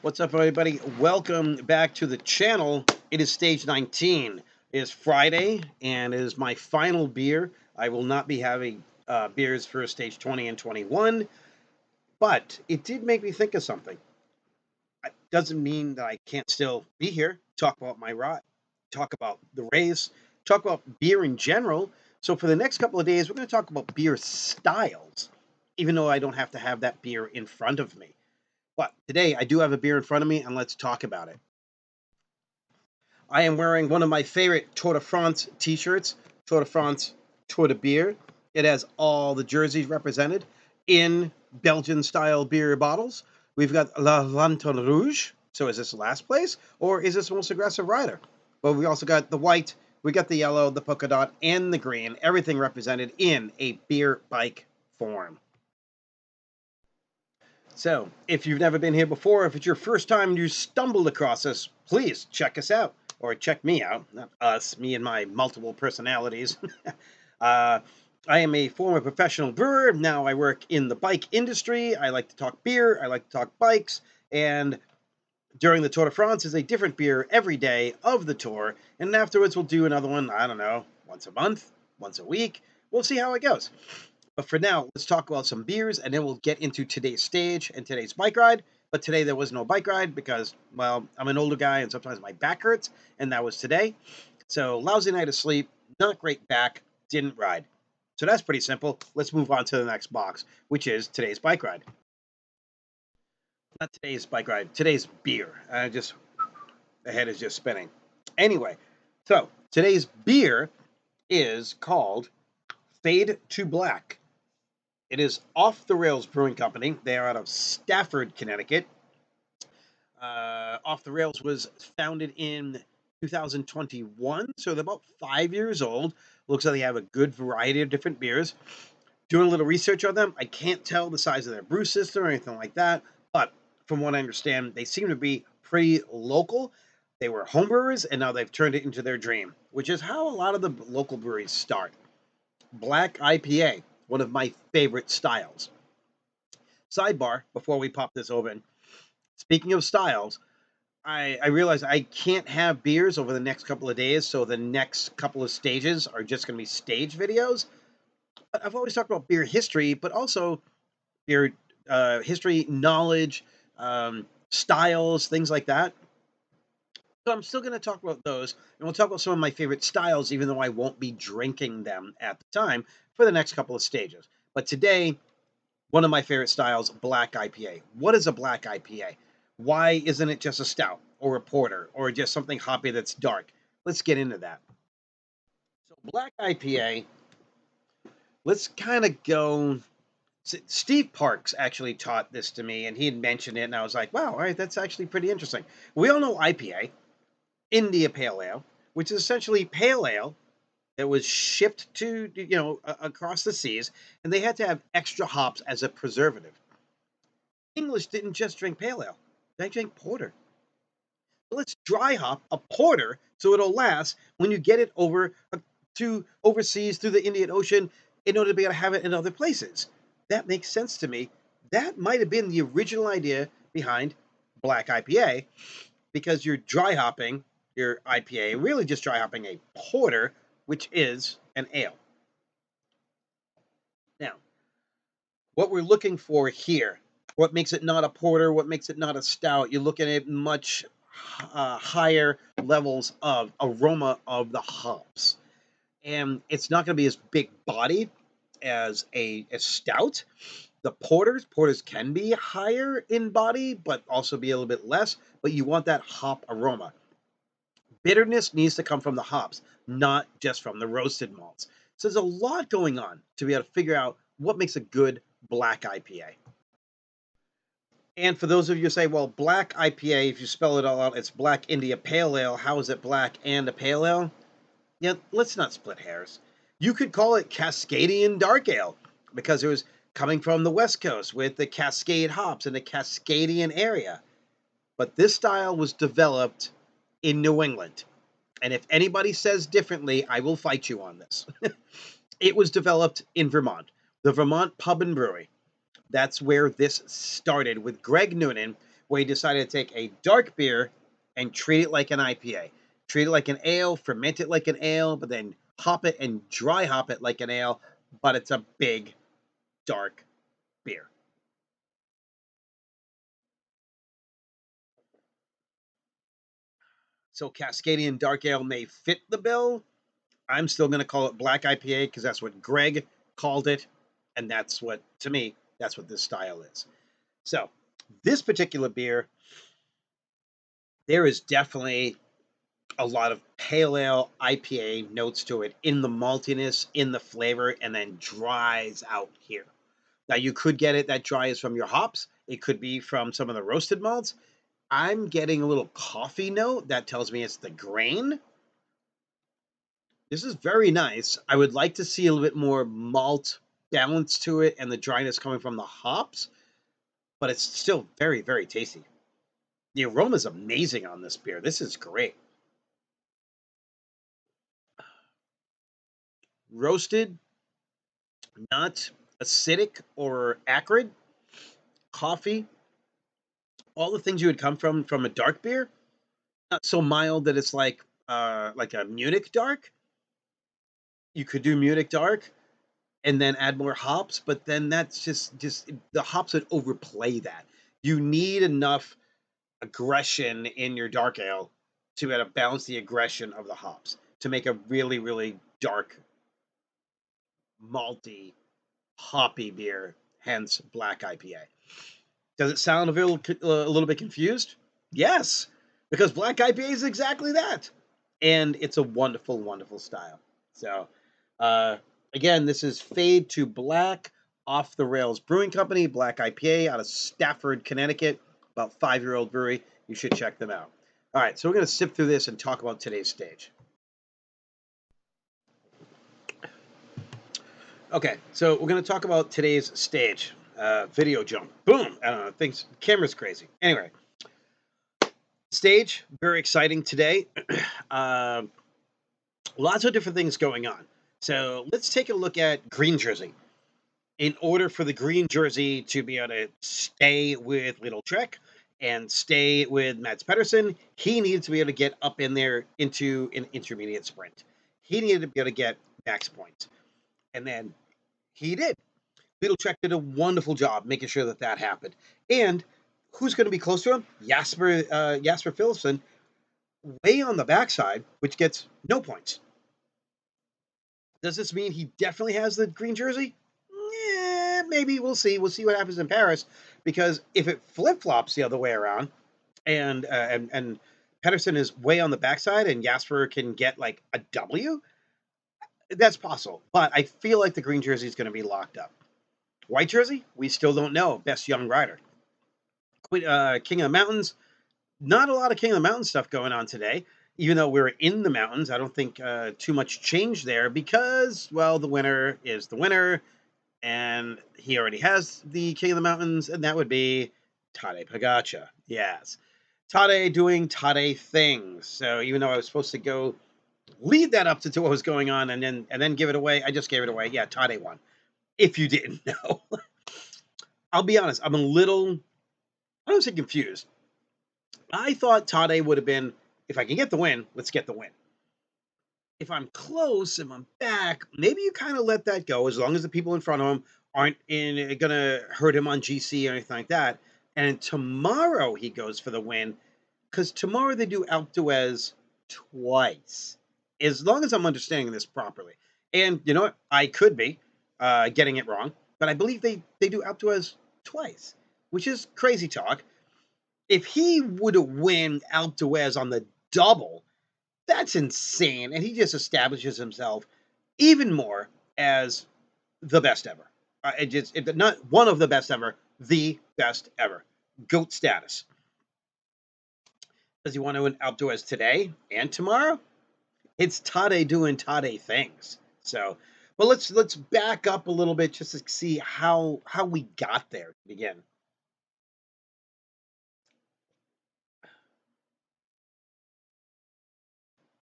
What's up, everybody? Welcome back to the channel. It is stage 19. It is Friday, and it is my final beer. I will not be having beers for stage 20 and 21, but it did make me think of something. It doesn't mean that I can't still be here, talk about my ride, talk about the race, talk about beer in general. So for the next couple of days, we're going to talk about beer styles, even though I don't have to have that beer in front of me. But today I do have a beer in front of me, and let's talk about it. I am wearing one of my favorite Tour de France t-shirts, Tour de France Tour de Beer. It has all the jerseys represented in Belgian-style beer bottles. We've got La Lanterne Rouge. So is this last place, or is this the most aggressive rider? But we also got the white, we got the yellow, the polka dot, and the green, everything represented in a beer bike form. So, if you've never been here before, if it's your first time you stumbled across us, please check us out. Or check me out. Not us, me and my multiple personalities. I am a former professional brewer. Now I work in the bike industry. I like to talk beer. I like to talk bikes. And during the Tour de France is a different beer every day of the tour. And afterwards we'll do another one, I don't know, once a month, once a week. We'll see how it goes. But for now, let's talk about some beers, and then we'll get into today's stage and today's bike ride. But today there was no bike ride because, well, I'm an older guy and sometimes my back hurts, and that was today. So lousy night of sleep, not great back, didn't ride. So that's pretty simple. Let's move on to the next box, which is today's bike ride. Not today's bike ride, today's beer. The head is just spinning. Anyway, so today's beer is called Fade to Black. It is Off The Rails Brewing Company. They are out of Stafford, Connecticut. Off The Rails was founded in 2021, so they're about 5 years old. Looks like they have a good variety of different beers. Doing a little research on them, I can't tell the size of their brew system or anything like that, but from what I understand, they seem to be pretty local. They were homebrewers, and now they've turned it into their dream, which is how a lot of the local breweries start. Black IPA, one of my favorite styles. Sidebar, before we pop this open, speaking of styles, I realize I can't have beers over the next couple of days, so the next couple of stages are just going to be stage videos. But I've always talked about beer history, but also beer history, knowledge, styles, things like that. So I'm still going to talk about those, and we'll talk about some of my favorite styles, even though I won't be drinking them at the time for the next couple of stages. But today, one of my favorite styles, black IPA. What is a black IPA? Why isn't it just a stout or a porter or just something hoppy that's dark? Let's get into that. So black IPA, let's kind of go. Steve Parks actually taught this to me, and he had mentioned it, and I was like, wow, all right, that's actually pretty interesting. We all know IPA, India Pale Ale, which is essentially pale ale that was shipped to, across the seas, and they had to have extra hops as a preservative. English didn't just drink pale ale, they drank porter. So let's dry hop a porter so it'll last when you get it over to overseas through the Indian Ocean in order to be able to have it in other places. That makes sense to me. That might have been the original idea behind black IPA, because you're dry hopping your IPA, really just dry hopping a porter, which is an ale. Now, what we're looking for here, what makes it not a porter, what makes it not a stout, you're looking at much higher levels of aroma of the hops. And it's not going to be as big bodied as a stout. The porters can be higher in body, but also be a little bit less, but you want that hop aroma. Bitterness needs to come from the hops, not just from the roasted malts. So there's a lot going on to be able to figure out what makes a good black IPA. And for those of you who say, well, black IPA, if you spell it all out, it's Black India Pale Ale. How is it black and a pale ale? Yeah, let's not split hairs. You could call it Cascadian Dark Ale because it was coming from the West Coast with the Cascade hops in the Cascadian area. But this style was developed in New England. And if anybody says differently, I will fight you on this. It was developed in Vermont, the Vermont Pub and Brewery. That's where this started with Greg Noonan, where he decided to take a dark beer and treat it like an IPA. Treat it like an ale, ferment it like an ale, but then hop it and dry hop it like an ale, but it's a big, dark beer. So Cascadian Dark Ale may fit the bill. I'm still going to call it Black IPA because that's what Greg called it. And that's what, to me, that's what this style is. So, this particular beer, there is definitely a lot of pale ale IPA notes to it in the maltiness, in the flavor, and then dries out here. Now, you could get it that dries from your hops. It could be from some of the roasted malts. I'm getting a little coffee note that tells me it's the grain. This is very nice. I would like to see a little bit more malt balance to it and the dryness coming from the hops, but it's still very, very tasty. The aroma is amazing on this beer. This is great. Roasted, not acidic or acrid. Coffee, all the things you would come from a dark beer. Not so mild that it's like a Munich dark. You could do Munich dark and then add more hops, but then that's just the hops would overplay that. You need enough aggression in your dark ale to be able to balance the aggression of the hops to make a really, really dark, malty, hoppy beer, hence black IPA. Does it sound a little bit confused? Yes, because black IPA is exactly that. And it's a wonderful, wonderful style. So, uh, again, this is Fade to Black, Off the Rails Brewing Company, Black IPA out of Stafford, Connecticut, about 5-year-old brewery. You should check them out. All right, so we're going to sip through this and talk about today's stage. Okay, so we're going to talk about today's stage. Video jump. Boom. I don't know. Things, camera's crazy. Anyway, stage, very exciting today. uh, Lots of different things going on. So let's take a look at green jersey. In order for the green jersey to be able to stay with Little Trek and stay with Mads Pedersen, he needed to be able to get up in there into an intermediate sprint. He needed to be able to get max points. And then he did. Little Trek did a wonderful job making sure that that happened. And who's going to be close to him? Jasper Philipson, way on the backside, which gets no points. Does this mean he definitely has the green jersey? Yeah, maybe we'll see. We'll see what happens in Paris, because if it flip flops the other way around, and Pedersen is way on the backside, and Jasper can get like a W, that's possible. But I feel like the green jersey is going to be locked up. White jersey, we still don't know. Best young rider. King of the Mountains, not a lot of King of the Mountain stuff going on today. Even though we're in the mountains, I don't think too much change there because, well, the winner is the winner, and he already has the King of the Mountains, and that would be Tadej Pogacar. Yes. Tadej doing Tadej things. So even though I was supposed to go lead that up to what was going on and then give it away, I just gave it away. Yeah, Tadej won. If you didn't know. I'll be honest, I'm a little, I don't say confused. I thought Tade would have been, if I can get the win, let's get the win. If I'm close, if I'm back, maybe you kind of let that go as long as the people in front of him aren't going to hurt him on GC or anything like that. And tomorrow he goes for the win because tomorrow they do Alpe d'Huez twice. As long as I'm understanding this properly. And you know what? I could be getting it wrong, but I believe they do Alpe d'Huez twice, which is crazy talk. If he would have win Alpe d'Huez on the double, that's insane. And he just establishes himself even more as the best ever. Not one of the best ever, the best ever. GOAT status. Does he want to win Alpe d'Huez today and tomorrow? It's Tade doing Tade things. So, but let's back up a little bit just to see how we got there to begin.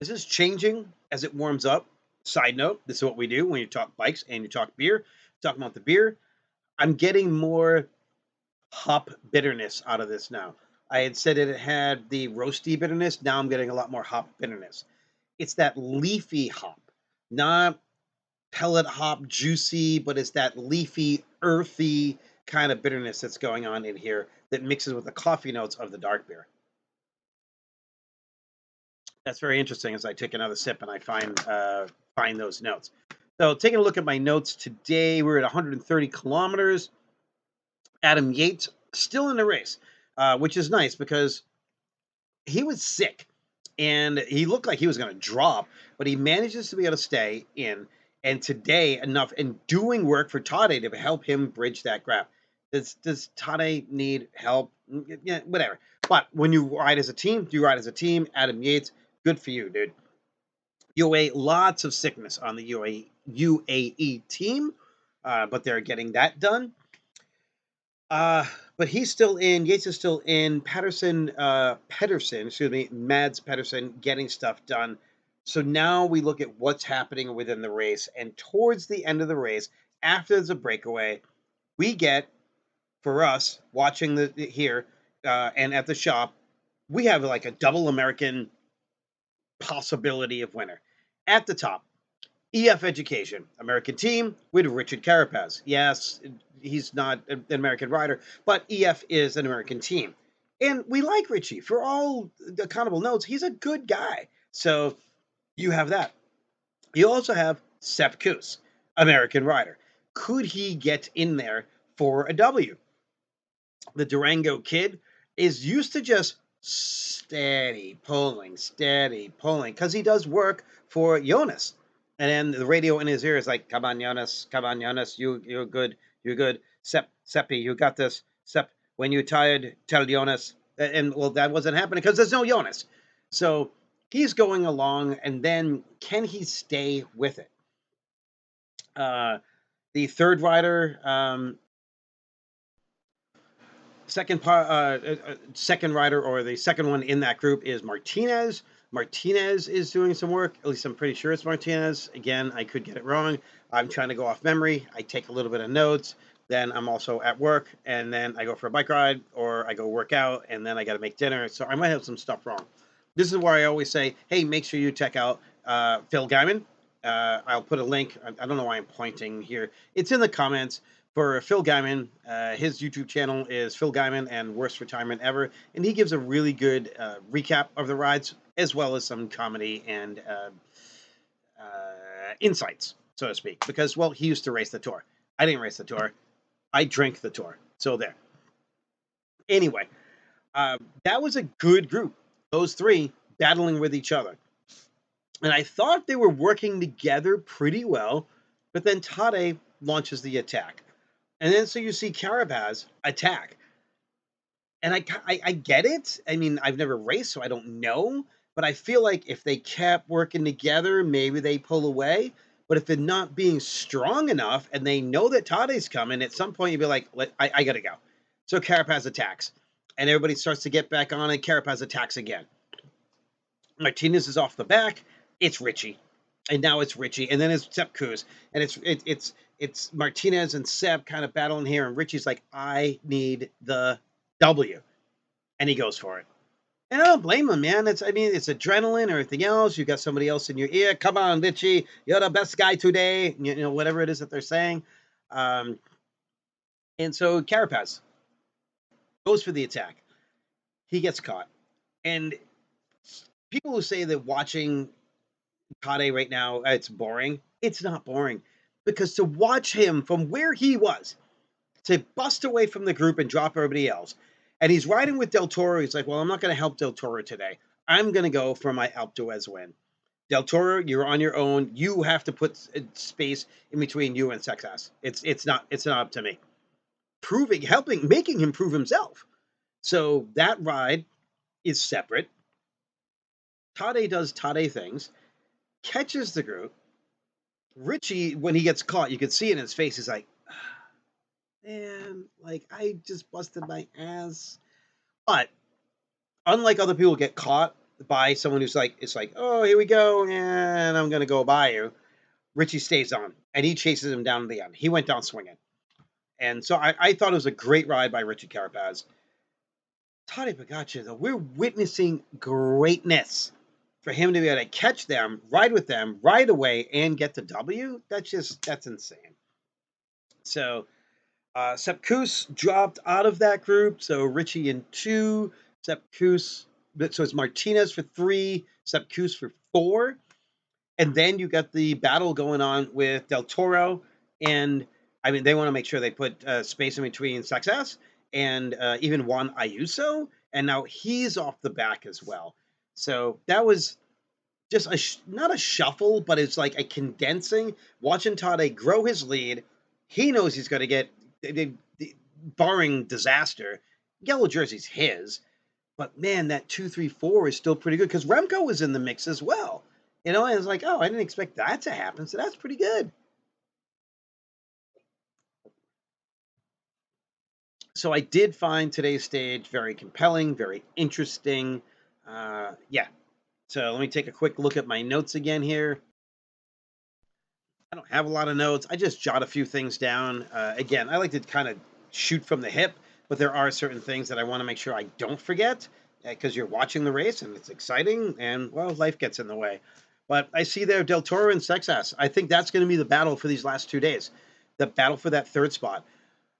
This is changing as it warms up. Side note, this is what we do when you talk bikes and you talk beer. Talking about the beer, I'm getting more hop bitterness out of this now. I had said it had the roasty bitterness. Now I'm getting a lot more hop bitterness. It's that leafy hop, not pellet hop juicy, but it's that leafy, earthy kind of bitterness that's going on in here that mixes with the coffee notes of the dark beer. That's very interesting as I take another sip and I find those notes. So taking a look at my notes today, we're at 130 kilometers. Adam Yates still in the race, which is nice because he was sick and he looked like he was going to drop, but he manages to be able to stay in. And today, enough and doing work for Tade to help him bridge that gap. Does Tade need help? Yeah, whatever. But when you ride as a team, you ride as a team. Adam Yates, good for you, dude. UAE, lots of sickness on the UAE team, but they're getting that done. Uh, but he's still in. Yates is still in. Pedersen, excuse me, Mads Pedersen getting stuff done. So now we look at what's happening within the race, and towards the end of the race, after there's a breakaway, we get for us watching the here and at the shop, we have like a double American possibility of winner at the top. EF Education, American team with Richard Carapaz. Yes, he's not an American rider, but EF is an American team. And we like Richie. For all the accountable notes, he's a good guy. So you have that. You also have Sepp Kuss, American rider. Could he get in there for a W? The Durango kid is used to just steady pulling, because he does work for Jonas. And then the radio in his ear is like, come on, Jonas, you're good, you're good. Seppi, you got this. Sepp, when you're tired, tell Jonas. And well, that wasn't happening because there's no Jonas. So he's going along, and then can he stay with it? The third rider, second rider or the second one in that group is Martinez. Martinez is doing some work. At least I'm pretty sure it's Martinez. Again, I could get it wrong. I'm trying to go off memory. I take a little bit of notes. Then I'm also at work, and then I go for a bike ride, or I go work out, and then I got to make dinner. So I might have some stuff wrong. This is where I always say, hey, make sure you check out Phil Guyman. I'll put a link. I don't know why I'm pointing here. It's in the comments for Phil Guyman. His YouTube channel is Phil Guyman and Worst Retirement Ever, and he gives a really good recap of the rides, as well as some comedy and insights, so to speak. Because, well, he used to race the tour. I didn't race the tour. I drank the tour. So there. Anyway, that was a good group. Those three battling with each other. And I thought they were working together pretty well, but then Tade launches the attack. And then so you see Carapaz attack. And I get it. I mean, I've never raced, so I don't know. But I feel like if they kept working together, maybe they pull away. But if they're not being strong enough and they know that Tade's coming, at some point you'd be like, I got to go. So Carapaz attacks. And everybody starts to get back on it. Carapaz attacks again. Martinez is off the back. It's Richie. And now it's Richie. And then it's Sepp Kuss. And it's Martinez and Sepp kind of battling here. And Richie's like, I need the W. And he goes for it. And I don't blame him, man. It's adrenaline or anything else. You got somebody else in your ear. Come on, Richie. You're the best guy today. You know, whatever it is that they're saying. And so Carapaz goes for the attack. He gets caught. And people who say that watching Tade right now, it's boring. It's not boring. Because to watch him from where he was, to bust away from the group and drop everybody else, and he's riding with Del Toro, he's like, well, I'm not going to help Del Toro today. I'm going to go for my Alpe d'Huez win. Del Toro, you're on your own. You have to put space in between you and success. It's not up to me. Making him prove himself. So that ride is separate. Tade does Tade things, catches the group. Richie, when he gets caught, you can see it in his face. He's like, man, like I just busted my ass. But unlike other people get caught by someone who's like, it's like, oh, here we go, and I'm gonna go by you. Richie stays on, and he chases him down to the end. He went down swinging, and so I thought it was a great ride by Richie Carapaz. Toddy Pogacar, though, we're witnessing greatness. For him to be able to catch them, ride with them right away, and get the W, that's insane. So Sepp Kuss dropped out of that group. So Richie in 2, Sepp Kuss. So it's Martinez for 3, Sepp Kuss for 4. And then you got the battle going on with Del Toro. And I mean, they want to make sure they put space in between Success and even Juan Ayuso. And now he's off the back as well. So that was just not a shuffle, but it's like a condensing. Watching Tade grow his lead, he knows he's going to get, barring disaster, yellow jersey's his. But man, that 2-3-4 is still pretty good because Remco was in the mix as well. And it's like, oh, I didn't expect that to happen, so that's pretty good. So I did find today's stage very compelling, very interesting. Yeah. So let me take a quick look at my notes again here. I don't have a lot of notes. I just jot a few things down. Again, I like to kind of shoot from the hip, but there are certain things that I want to make sure I don't forget because you're watching the race and it's exciting, and well, life gets in the way. But I see there Del Toro and Sexas. I think that's going to be the battle for these last 2 days, the battle for that third spot.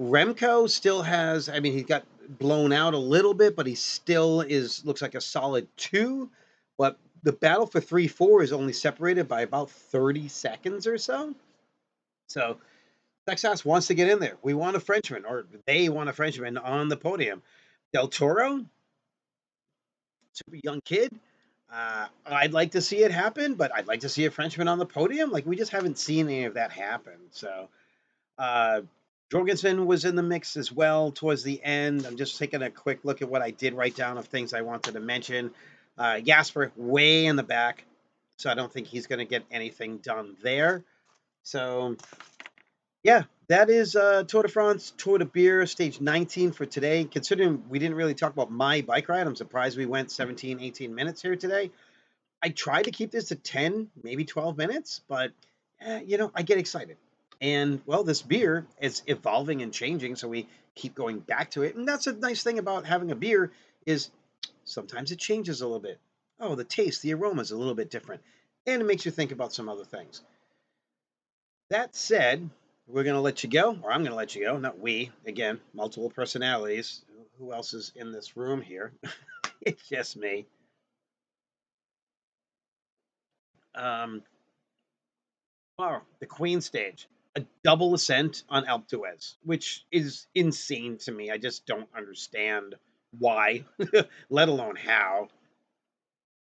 Remco still has, I mean, he got blown out a little bit, but he still looks like a solid 2. But the battle for 3-4 is only separated by about 30 seconds or so. So Texas wants to get in there. We want a Frenchman, or they want a Frenchman on the podium. Del Toro, super young kid. I'd like to see it happen, but I'd like to see a Frenchman on the podium. Like, we just haven't seen any of that happen. So uh, Jorgensen was in the mix as well towards the end. I'm just taking a quick look at what I did write down of things I wanted to mention. Jasper way in the back, so I don't think he's going to get anything done there. So, yeah, that is Tour de France, Tour de Beer, stage 19 for today. Considering we didn't really talk about my bike ride, I'm surprised we went 17, 18 minutes here today. I tried to keep this to 10, maybe 12 minutes, but, I get excited. And well, this beer is evolving and changing, so we keep going back to it. And that's a nice thing about having a beer is sometimes it changes a little bit. Oh, the taste, the aroma is a little bit different, and it makes you think about some other things. That said, we're going to let you go, or I'm going to let you go. Not we. Again, multiple personalities. Who else is in this room here? It's just me. Um, the Queen stage, a double ascent on Alpe d'Huez, which is insane to me. I just don't understand why, let alone how.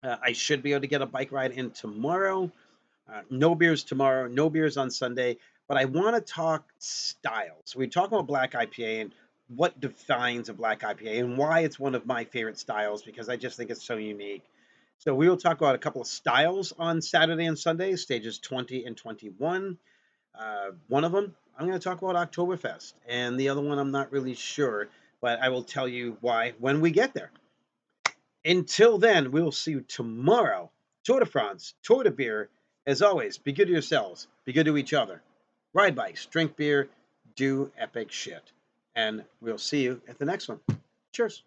I should be able to get a bike ride in tomorrow. No beers tomorrow, no beers on Sunday, but I want to talk styles. We talk about black IPA and what defines a black IPA and why it's one of my favorite styles because I just think it's so unique. So we will talk about a couple of styles on Saturday and Sunday, stages 20 and 21. One of them, I'm going to talk about Oktoberfest, and the other one, I'm not really sure, but I will tell you why when we get there. Until then, we will see you tomorrow. Tour de France, Tour de Beer. As always, be good to yourselves, be good to each other. Ride bikes, drink beer, do epic shit. And we'll see you at the next one. Cheers.